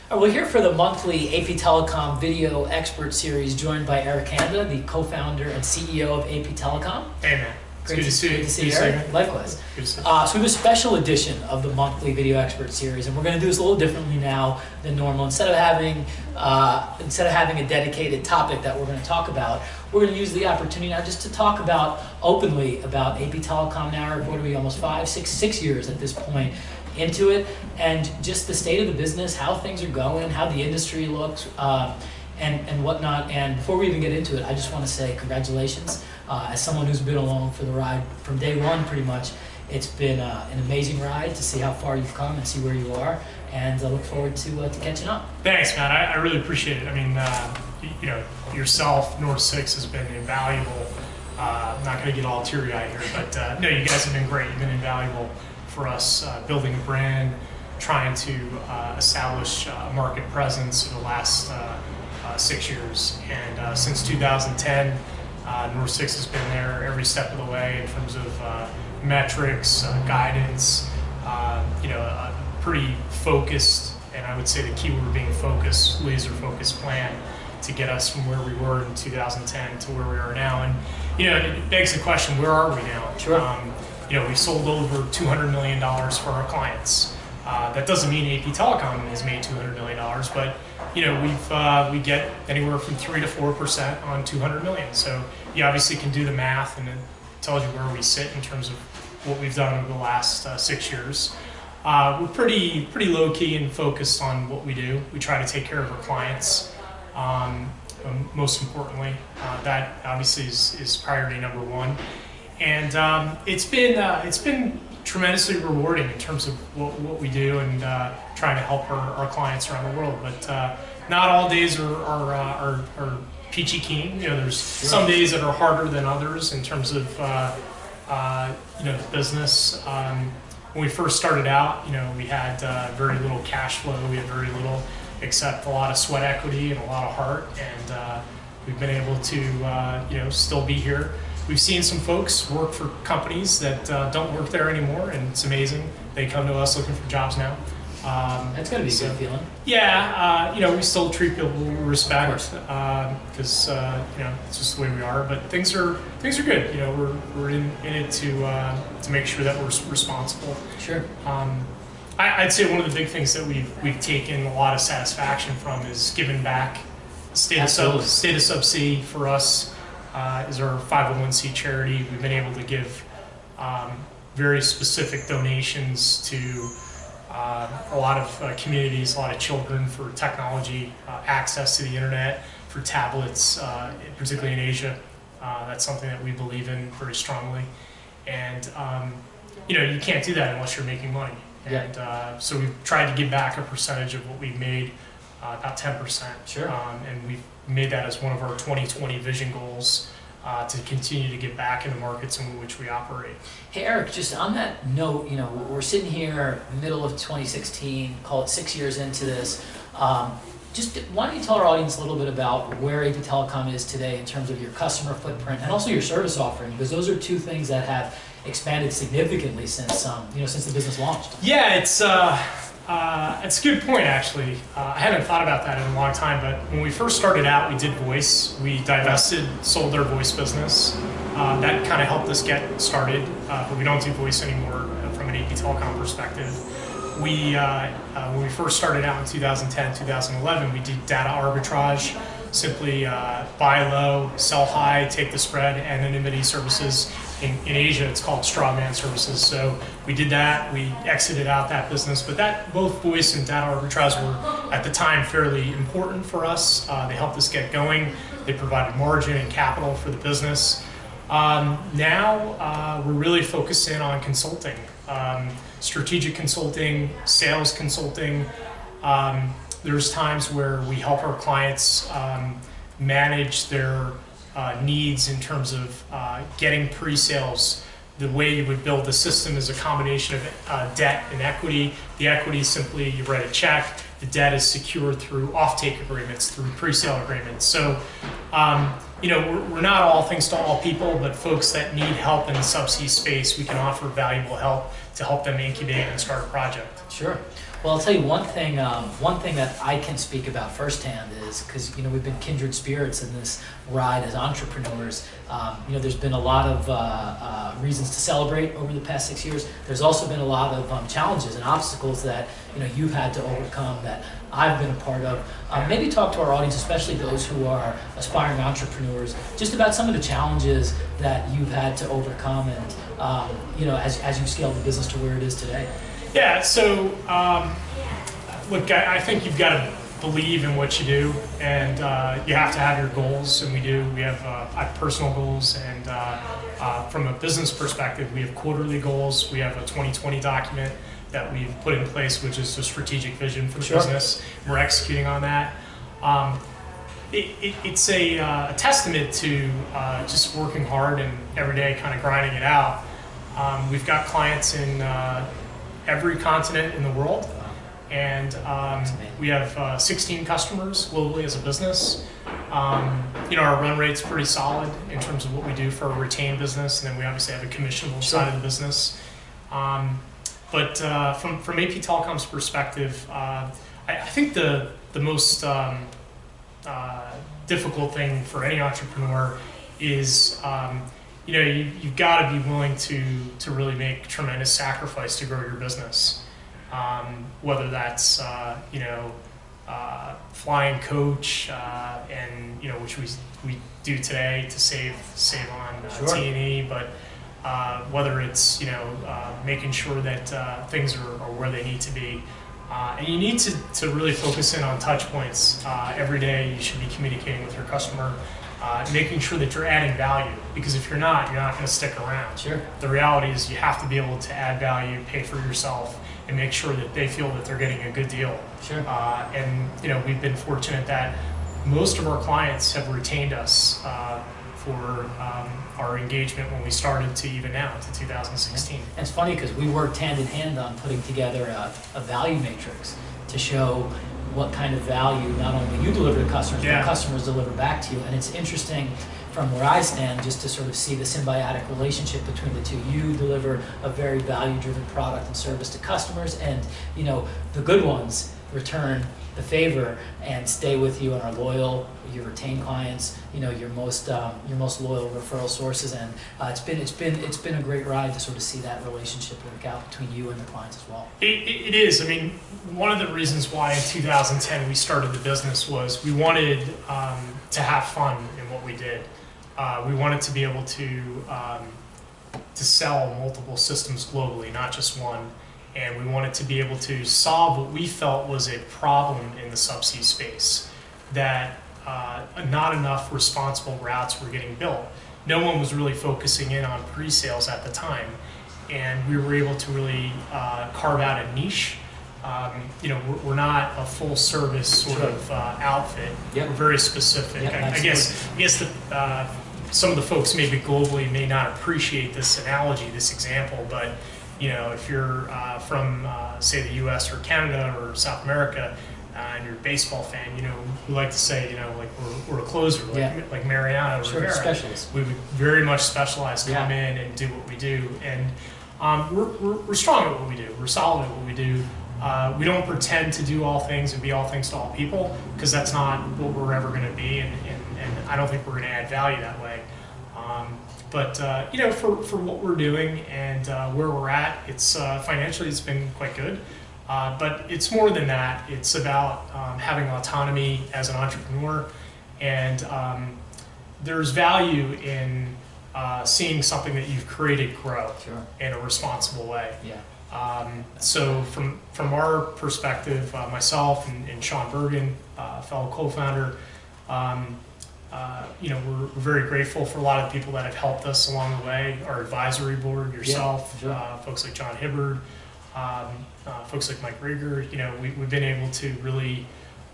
We're here for the monthly APTelecom Video Expert Series, joined by Eric Handa, the co-founder and CEO of APTelecom. Hey man, it's good to see you. Great to see you, Eric. Likewise. Good to see you. So we have a special edition of the monthly Video Expert Series, and we're going to do this a little differently now than normal. Instead of having a dedicated topic that we're going to talk about, we're going to use the opportunity now just to talk about openly about APTelecom now. Eric, what are we, almost 6 years at this point into it, and just the state of the business, how things are going, how the industry looks, and whatnot. And before we even get into it, I just want to say congratulations. As someone who's been along for the ride from day one, pretty much, it's been an amazing ride to see how far you've come and see where you are, and I look forward to catching up. Thanks, man. I really appreciate it. I mean, you know, yourself, North 6 has been invaluable. I'm not going to get all teary-eyed here, but no, you guys have been great. You've been invaluable for us, building a brand, trying to establish a market presence for the last 6 years. And since 2010, North 6 has been there every step of the way in terms of metrics, guidance, you know, a pretty focused, and I would say the keyword being focused, laser-focused plan to get us from where we were in 2010 to where we are now. And, you know, it begs the question, where are we now? Sure. You know, we sold over $200 million for our clients. That doesn't mean APTelecom has made $200 million, but you know, we get anywhere from 3 to 4% on $200 million. So you obviously can do the math, and it tells you where we sit in terms of what we've done over the last 6 years. We're pretty low key and focused on what we do. We try to take care of our clients. Most importantly, that obviously is priority number one. And it's been tremendously rewarding in terms of what we do and trying to help our clients around the world. But not all days are peachy keen. You know, there's some days that are harder than others in terms of you know, the business. When we first started out, you know, we had very little cash flow. We had very little, except a lot of sweat equity and a lot of heart. And we've been able to you know, still be here. We've seen some folks work for companies that don't work there anymore, and it's amazing. They come to us looking for jobs now. That's going to be a good feeling. Yeah, you know, we still treat people with respect because you know, it's just the way we are. But things are good. You know, we're in it to make sure that we're responsible. Sure. I'd say one of the big things that we've taken a lot of satisfaction from is giving back. State of Subsea for us is our 501c charity. We've been able to give very specific donations to a lot of communities, a lot of children for technology, access to the internet, for tablets, particularly in Asia. That's something that we believe in very strongly. And you know, you can't do that unless you're making money. And so we've tried to give back a percentage of what we've made, about 10%. Sure. And we've made that as one of our 2020 vision goals, to continue to give back in the markets in which we operate. Hey Eric, just on that note, you know, we're sitting here middle of 2016, call it 6 years into this. Just why don't you tell our audience a little bit about where APTelecom is today in terms of your customer footprint and also your service offering, because those are two things that have expanded significantly since you know, since the business launched. Yeah, it's a good point, actually. I haven't thought about that in a long time, but when we first started out, we did voice. We sold our voice business. That kind of helped us get started, but we don't do voice anymore from an APTelecom perspective. When we first started out in 2010, 2011, we did data arbitrage, simply buy low, sell high, take the spread, anonymity services. In Asia, it's called strawman services. So we did that. We exited out that business, but both voice and data arbitrage were at the time fairly important for us. They helped us get going. They provided margin and capital for the business. Now we're really focused in on consulting, strategic consulting, sales consulting. There's times where we help our clients manage their needs in terms of getting pre-sales. The way you would build the system is a combination of debt and equity. The equity is simply you write a check. The debt is secured through offtake agreements, through pre-sale agreements. So, you know, we're not all things to all people, but folks that need help in the subsea space, we can offer valuable help to help them incubate and start a project. Sure. Well, I'll tell you one thing that I can speak about firsthand is because we've been kindred spirits in this ride as entrepreneurs. There's been a lot of reasons to celebrate over the past 6 years. There's also been a lot of challenges and obstacles that you've had to overcome that I've been a part of. Maybe talk to our audience, especially those who are aspiring entrepreneurs, just about some of the challenges that you've had to overcome, and as you scale the business to where it is today. Yeah, so look, I think you've got to believe in what you do, and you have to have your goals, and we do. We have I have personal goals, and from a business perspective, we have quarterly goals. We have a 2020 document that we've put in place, which is a strategic vision for the business. We're executing on that. It's a testament to just working hard and every day kind of grinding it out. We've got clients in every continent in the world, and we have 16 customers globally as a business. Our run rate's pretty solid in terms of what we do for a retained business, and then we obviously have a commissionable side of the business. But from APTelecom's perspective, I think the most difficult thing for any entrepreneur is you've got to be willing to really make tremendous sacrifice to grow your business. Whether that's flying coach and which we do today to save on T&E, but whether it's making sure that things are where they need to be. And you need to really focus in on touch points. Every day you should be communicating with your customer, making sure that you're adding value, because if you're not going to stick around. Sure. The reality is you have to be able to add value, pay for yourself, and make sure that they feel that they're getting a good deal. Sure. And we've been fortunate that most of our clients have retained us for our engagement when we started to even now, to 2016. And it's funny because we worked hand in hand on putting together a value matrix to show what kind of value not only you deliver to customers, but customers deliver back to you. And it's interesting from where I stand just to sort of see the symbiotic relationship between the two. You deliver a very value-driven product and service to customers, and the good ones return the favor and stay with you and are loyal. You retain clients, your most loyal referral sources, and it's been a great ride to sort of see that relationship work out between you and the clients as well. It is. I mean, one of the reasons why in 2010 we started the business was we wanted to have fun in what we did. We wanted to be able to sell multiple systems globally, not just one. And we wanted to be able to solve what we felt was a problem in the subsea space, that not enough responsible routes were getting built. No one was really focusing in on pre-sales at the time, and we were able to really carve out a niche. We're not a full-service sort of outfit. Yep. We're very specific. Yep, I guess some of the folks maybe globally may not appreciate this analogy, this example, but if you're from, say, the U.S. or Canada or South America, and you're a baseball fan, we like to say, like we're a closer, like Mariano or Rivera. Specialist. We would very much specialize, come in and do what we do, and we're strong at what we do. We're solid at what we do. We don't pretend to do all things and be all things to all people, because that's not what we're ever going to be, and I don't think we're going to add value that way. But for what we're doing and where we're at, it's financially it's been quite good. But it's more than that. It's about having autonomy as an entrepreneur, and there's value in seeing something that you've created grow in a responsible way. Yeah. So from our perspective, myself and Sean Bergen, fellow co-founder, we're very grateful for a lot of the people that have helped us along the way. Our advisory board, yourself, folks like John Hibbard, folks like Mike Rieger. We've been able to really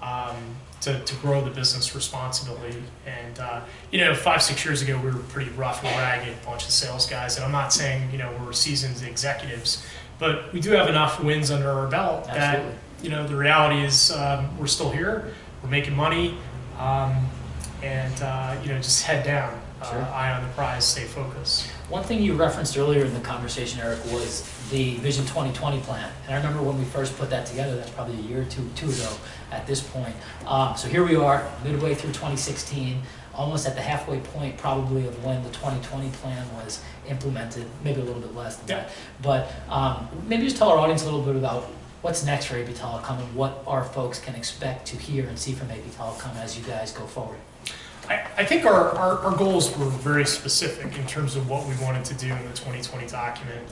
to grow the business responsibly. And 5-6 years ago, we were pretty rough and ragged bunch of sales guys. And I'm not saying we're seasoned executives, but we do have enough wins under our belt that the reality is we're still here, we're making money. And just head down. Sure. eye on the prize, stay focused. One thing you referenced earlier in the conversation, Eric, was the Vision 2020 plan. And I remember when we first put that together, that's probably a year or two ago at this point. So here we are, midway through 2016, almost at the halfway point probably of when the 2020 plan was implemented, maybe a little bit less than that. But maybe just tell our audience a little bit about what's next for APTelecom and what our folks can expect to hear and see from APTelecom as you guys go forward. I think our goals were very specific in terms of what we wanted to do in the 2020 document.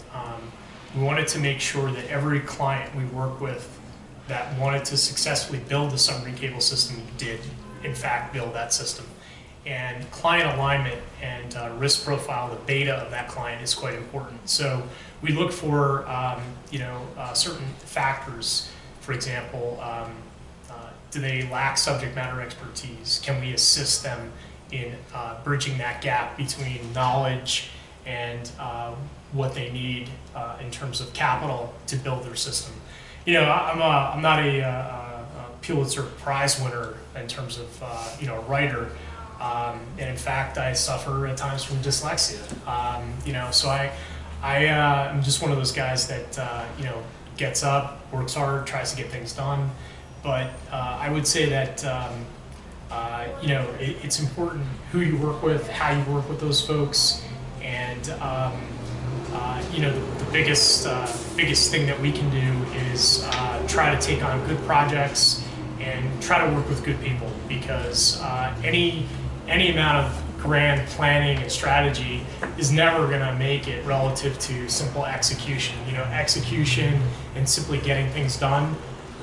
We wanted to make sure that every client we work with that wanted to successfully build the submarine cable system did, in fact, build that system. And client alignment and risk profile, the beta of that client is quite important. So we look for certain factors. For example, do they lack subject matter expertise? Can we assist them in bridging that gap between knowledge and what they need in terms of capital to build their system? You know, I'm not a Pulitzer Prize winner in terms of a writer. And in fact, I suffer at times from dyslexia. So I'm just one of those guys that gets up, works hard, tries to get things done. But I would say that it's important who you work with, how you work with those folks, and the biggest thing that we can do is try to take on good projects and try to work with good people, because any amount of grand planning and strategy is never going to make it relative to simple execution. Execution and simply getting things done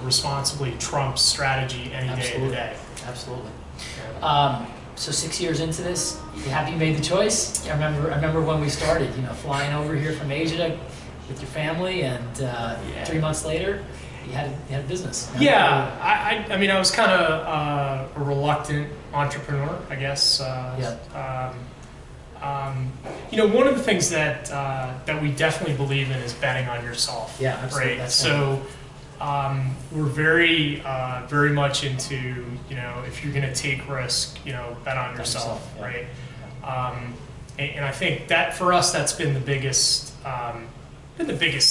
responsibly trumps strategy any day of the day. Absolutely. So 6 years into this, you happy you made the choice? I remember when we started, flying over here from Asia with your family, and 3 months later, you had a business. Yeah, I was kind of a reluctant entrepreneur, I guess. One of the things that we definitely believe in is betting on yourself. Yeah, absolutely. Right. So we're very much into if you're going to take risk, bet on yourself, yeah. right? And I think that for us, that's been the biggest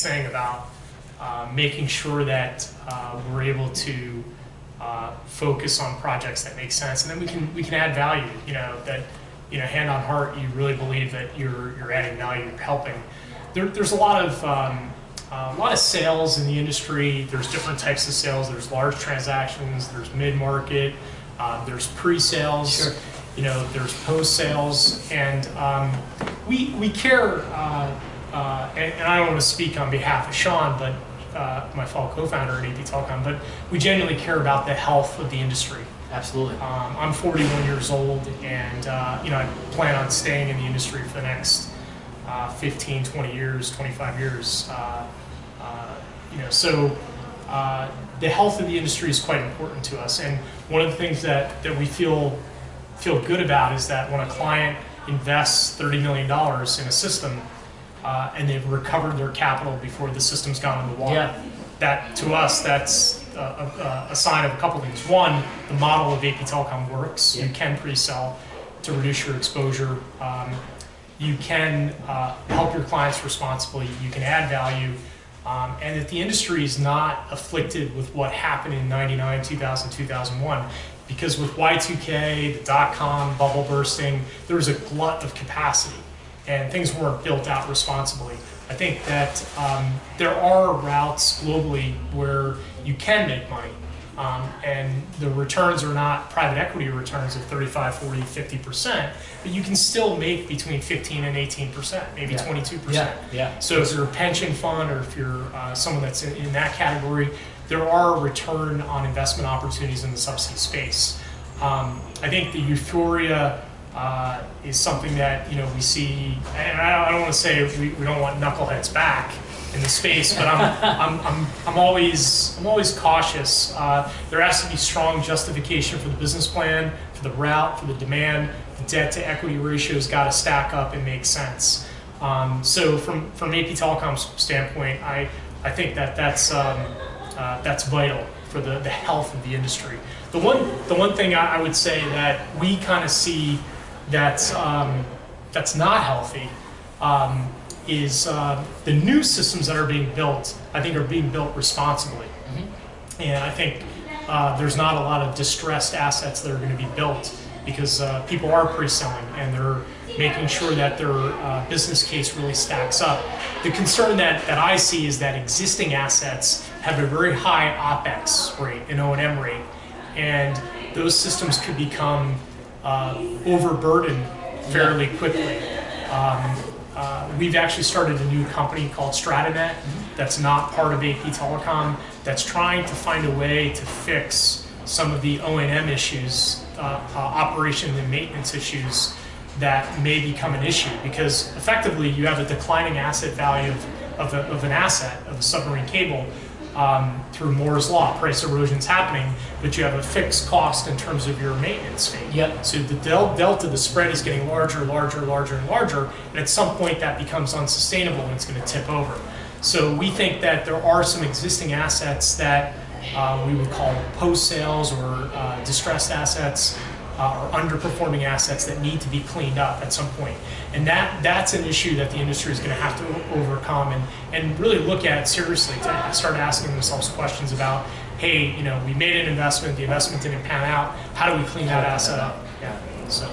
thing about making sure that we're able to focus on projects that make sense, and then we can add value. Hand on heart, you really believe that you're adding value, you're helping. There's a lot of sales in the industry. There's different types of sales. There's large transactions. There's mid-market. There's pre-sales. Sure. There's post-sales, and we care. And I don't want to speak on behalf of Sean, but my fellow co-founder at APTelecom, but we genuinely care about the health of the industry. Absolutely. I'm 41 years old, and I plan on staying in the industry for the next 15, 20 years, 25 years. So the health of the industry is quite important to us. And one of the things that we feel good about is that when a client invests $30 million in a system and they've recovered their capital before the system's gone in the water, that to us, that's a sign of a couple things. One, the model of APTelecom works. You can pre-sell to reduce your exposure. You can help your clients responsibly. You can add value. And that the industry is not afflicted with what happened in 99, 2000, 2001. Because with Y2K, the dot-com bubble bursting, there was a glut of capacity, and things weren't built out responsibly. I think that there are routes globally where you can make money, and the returns are not private equity returns of 35, 40, 50%, but you can still make between 15 and 18%, maybe 22%. Yeah. So if you're a pension fund, or if you're someone that's in that category, there are return on investment opportunities in the subsea space. I think the euphoria is something that we see, and I don't want to say we don't want knuckleheads back in the space, but I'm always cautious. There has to be strong justification for the business plan, for the route, for the demand. The debt to equity ratio's got to stack up and make sense. So from APTelecom's standpoint, I think that's vital for the health of the industry. The one thing I would say that we kind of see that's not healthy is the new systems that are being built, I think, are being built responsibly. And I think there's not a lot of distressed assets that are going to be built because people are pre-selling and they're making sure that their business case really stacks up. The concern that I see is that existing assets have a very high OpEx rate, an O&M rate, and those systems could become overburdened fairly quickly. We've actually started a new company called Stratanet that's not part of APTelecom that's trying to find a way to fix some of the O&M issues, operation and maintenance issues that may become an issue, because effectively you have a declining asset value of an asset, of a submarine cable, through Moore's law. Price erosion's happening, but you have a fixed cost in terms of your maintenance fee. Yep. So the delta, the spread is getting larger, larger, larger, and larger, and at some point that becomes unsustainable and it's going to tip over. So we think that there are some existing assets that we would call post-sales or distressed assets, or underperforming assets that need to be cleaned up at some point. And that's an issue that the industry is going to have to overcome and really look at seriously, to start asking themselves questions about, hey, you know, we made an investment, the investment didn't pan out, how do we clean that asset up? Yeah. So.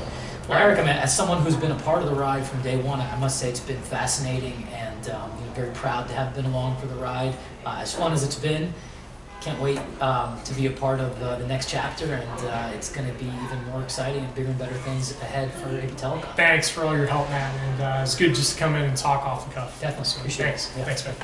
Well, Eric, I mean, as someone who's been a part of the ride from day one, I must say it's been fascinating and very proud to have been along for the ride. As fun as it's been, can't wait to be a part of the next chapter, and it's going to be even more exciting and bigger and better things ahead for APTelecom. Thanks for all your help, Matt, and it's good just to come in and talk off the cuff. Definitely, So, appreciate thanks. it. Yeah. Thanks, man.